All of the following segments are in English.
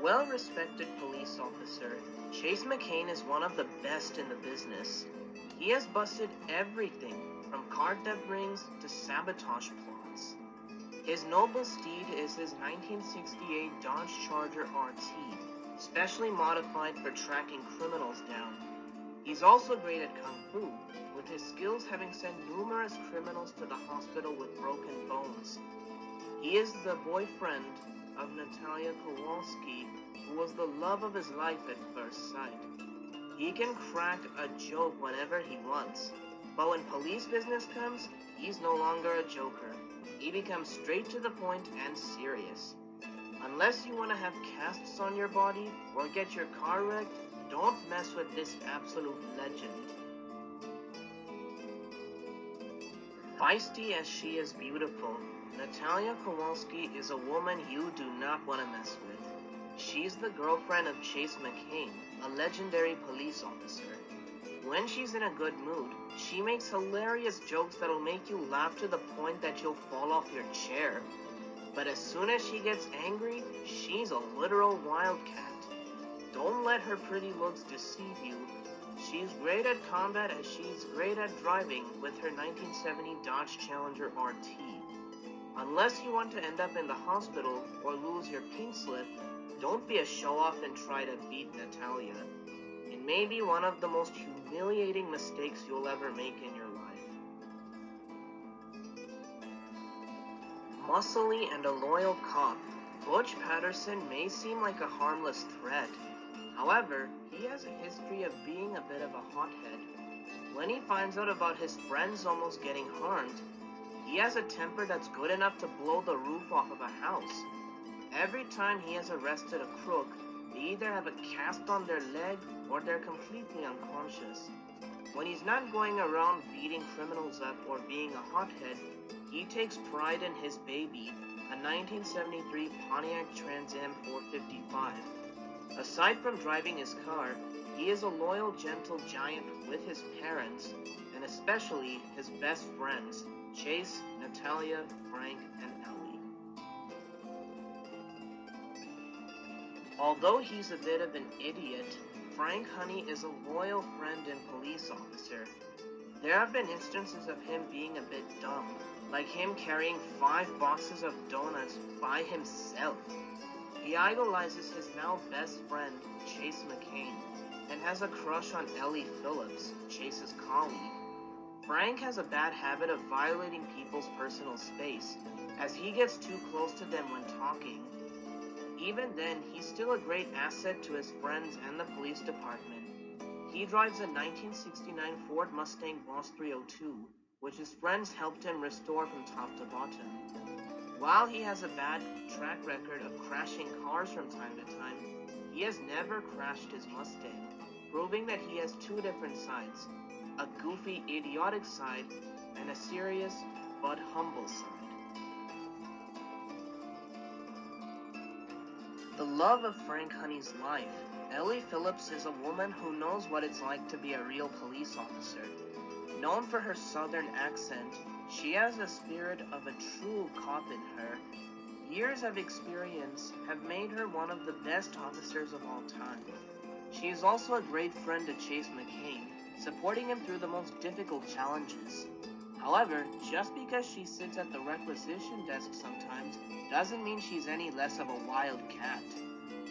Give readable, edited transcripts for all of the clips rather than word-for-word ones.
well-respected police officer, Chase McCain is one of the best in the business. He has busted everything from car theft rings to sabotage plots. His noble steed is his 1968 Dodge Charger RT, specially modified for tracking criminals down. He's also great at Kung Fu, with his skills having sent numerous criminals to the hospital with broken bones. He is the boyfriend of Natalia Kowalski, who was the love of his life at first sight. He can crack a joke whenever he wants, but when police business comes, he's no longer a joker. He becomes straight to the point and serious. Unless you want to have casts on your body or get your car wrecked, don't mess with this absolute legend. Feisty as she is beautiful, Natalia Kowalski is a woman you do not want to mess with. She's the girlfriend of Chase McCain, a legendary police officer. When she's in a good mood, she makes hilarious jokes that'll make you laugh to the point that you'll fall off your chair. But as soon as she gets angry, she's a literal wildcat. Don't let her pretty looks deceive you. She's great at combat as she's great at driving with her 1970 Dodge Challenger RT. Unless you want to end up in the hospital or lose your pink slip, don't be a show-off and try to beat Natalia. It may be one of the most humiliating mistakes you'll ever make in your life. Muscly and a loyal cop, Butch Patterson may seem like a harmless threat. However, he has a history of being a bit of a hothead. When he finds out about his friends almost getting harmed, he has a temper that's good enough to blow the roof off of a house. Every time he has arrested a crook, they either have a cast on their leg or they're completely unconscious. When he's not going around beating criminals up or being a hothead, he takes pride in his baby, a 1973 Pontiac Trans Am 455. Aside from driving his car, he is a loyal, gentle giant with his parents, and especially his best friends, Chase, Natalia, Frank, and Ellie. Although he's a bit of an idiot, Frank Honey is a loyal friend and police officer. There have been instances of him being a bit dumb, like him carrying 5 boxes of donuts by himself. He idolizes his now best friend, Chase McCain, and has a crush on Ellie Phillips, Chase's colleague. Frank has a bad habit of violating people's personal space, as he gets too close to them when talking. Even then, he's still a great asset to his friends and the police department. He drives a 1969 Ford Mustang Boss 302, which his friends helped him restore from top to bottom. While he has a bad track record of crashing cars from time to time, he has never crashed his Mustang, proving that he has 2 different sides, a goofy, idiotic side, and a serious but humble side. The love of Frank Honey's life, Ellie Phillips is a woman who knows what it's like to be a real police officer. Known for her southern accent, she has the spirit of a true cop in her. Years of experience have made her one of the best officers of all time. She is also a great friend to Chase McCain, supporting him through the most difficult challenges. However, just because she sits at the requisition desk sometimes doesn't mean she's any less of a wildcat.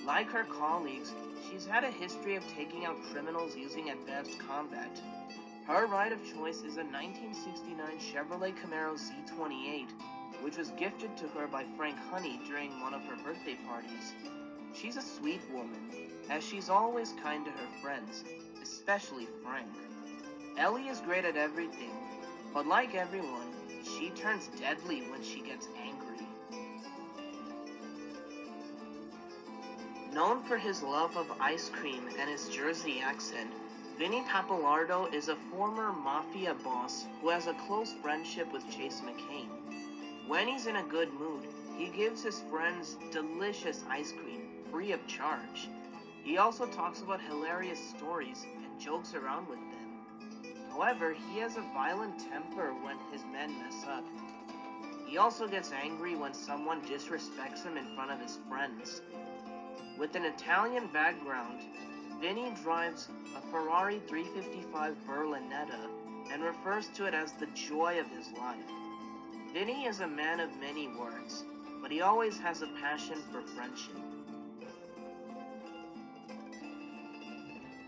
Like her colleagues, she's had a history of taking out criminals using advanced combat. Her ride of choice is a 1969 Chevrolet Camaro Z28, which was gifted to her by Frank Honey during one of her birthday parties. She's a sweet woman, as she's always kind to her friends, especially Frank. Ellie is great at everything, but like everyone, she turns deadly when she gets angry. Known for his love of ice cream and his Jersey accent, Vinny Pappalardo is a former mafia boss who has a close friendship with Chase McCain. When he's in a good mood, he gives his friends delicious ice cream, free of charge. He also talks about hilarious stories and jokes around with them. However, he has a violent temper when his men mess up. He He also gets angry when someone disrespects him in front of his friends. With an Italian background, Vinny drives a Ferrari 355 Berlinetta and refers to it as the joy of his life. Vinny is a man of many words, but he always has a passion for friendship.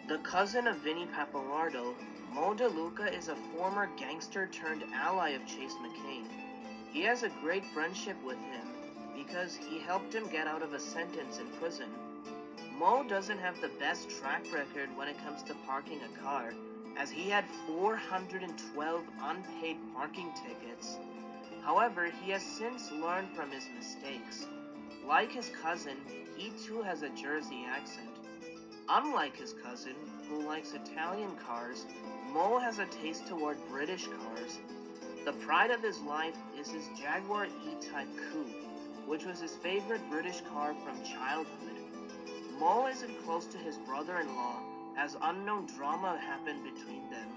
The cousin of Vinny Pappalardo, Mo DeLuca, is a former gangster turned ally of Chase McCain. He has a great friendship with him because he helped him get out of a sentence in prison. Mo doesn't have the best track record when it comes to parking a car, as he had 412 unpaid parking tickets. However, he has since learned from his mistakes. Like his cousin, he too has a Jersey accent. Unlike his cousin, who likes Italian cars, Mo has a taste toward British cars. The pride of his life is his Jaguar E-Type Coupe, which was his favorite British car from childhood. Mo isn't close to his brother-in-law, as unknown drama happened between them.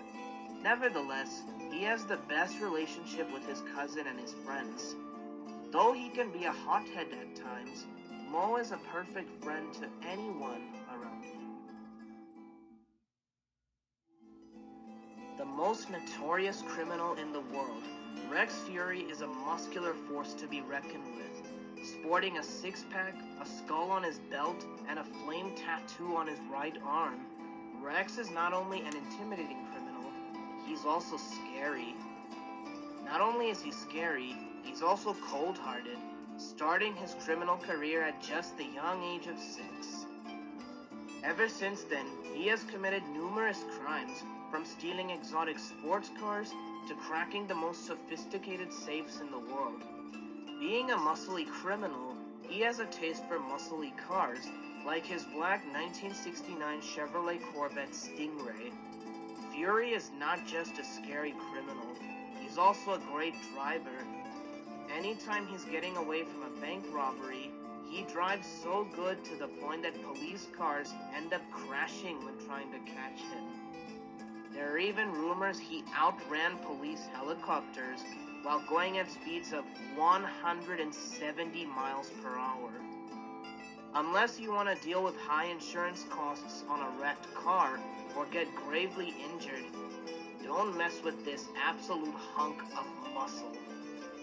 Nevertheless, he has the best relationship with his cousin and his friends. Though he can be a hothead at times, Mo is a perfect friend to anyone around him. The most notorious criminal in the world, Rex Fury is a muscular force to be reckoned with. Sporting a six-pack, a skull on his belt, and a flame tattoo on his right arm, Rex is not only an intimidating criminal, he's also scary. Not only is he scary, he's also cold-hearted, starting his criminal career at just the young age of 6. Ever since then, he has committed numerous crimes, from stealing exotic sports cars to cracking the most sophisticated safes in the world. Being a muscly criminal, he has a taste for muscly cars, like his black 1969 Chevrolet Corvette Stingray. Fury is not just a scary criminal, he's also a great driver. Anytime he's getting away from a bank robbery, he drives so good to the point that police cars end up crashing when trying to catch him. There are even rumors he outran police helicopters while going at speeds of 170 miles per hour. Unless you want to deal with high insurance costs on a wrecked car or get gravely injured, don't mess with this absolute hunk of muscle.